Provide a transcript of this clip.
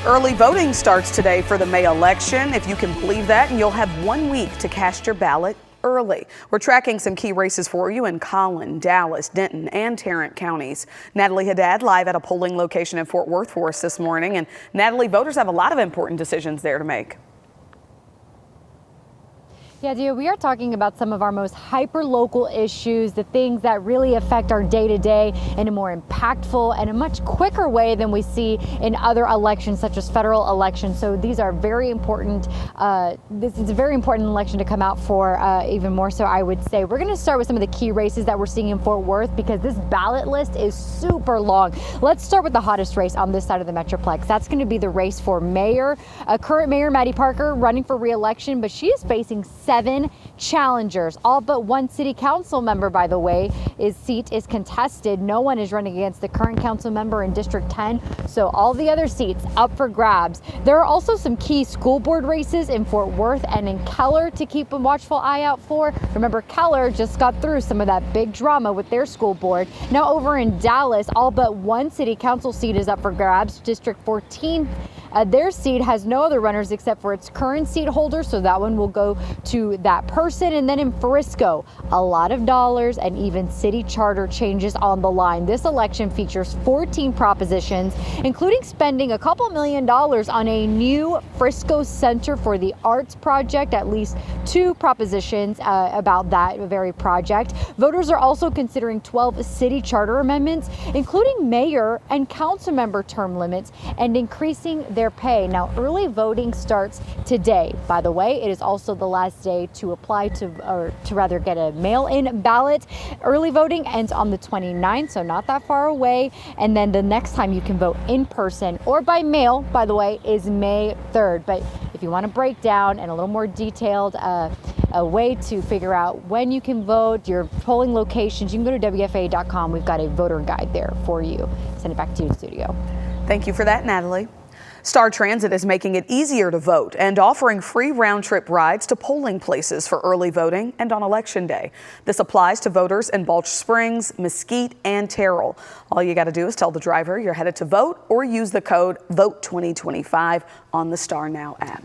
Early voting starts today for the May election, if you can believe that, and you'll have 1 week to cast your ballot early. We're tracking some key races for you in Collin, Dallas, Denton, and Tarrant counties. Natalie Haddad live at a polling location in Fort Worth for us this morning. And Natalie, voters have a lot of important decisions there to make. Yeah, Dia, we are talking about some of our most hyper-local issues, the things that really affect our day-to-day in a more impactful and a much quicker way than we see in other elections, such as federal elections. So these are very important. This is a very important election to come out for, even more so, I would say. We're going to start with some of the key races that we're seeing in Fort Worth because this ballot list is super long. Let's start with the hottest race on this side of the Metroplex. That's going to be the race for mayor. Current Mayor Maddie Parker running for re-election, but she is facing 7 challengers. All but one city council member, by the way, his seat is contested. No one is running against the current council member in District 10, so all the other seats up for grabs. There are also some key school board races in Fort Worth and in Keller to keep a watchful eye out for. Remember, Keller just got through some of that big drama with their school board. Now over in Dallas, all but one city council seat is up for grabs. District 14, their seat has no other runners except for its current seat holder, so that one will go to that person. And then in Frisco, a lot of dollars and even city charter changes on the line. This election features 14 propositions, including spending a couple $1 million on a new Frisco Center for the Arts project, at least 2 propositions about that very project. Voters are also considering 12 city charter amendments, including mayor and council member term limits and increasing their pay. Now, early voting starts today. By the way, it is also the last day to apply to, or to rather get a mail-in ballot. Early voting ends on the 29th, so not that far away. And then the next time you can vote in person or by mail, by the way, is May 3rd. But if you want a breakdown and a little more detailed a way to figure out when you can vote, your polling locations, you can go to WFA.com. We've got a voter guide there for you. Send it back to you in studio. Thank you for that, Natalie. Star Transit is making it easier to vote and offering free round-trip rides to polling places for early voting and on Election Day. This applies to voters in Balch Springs, Mesquite, and Terrell. All you got to do is tell the driver you're headed to vote or use the code VOTE2025 on the Star Now app.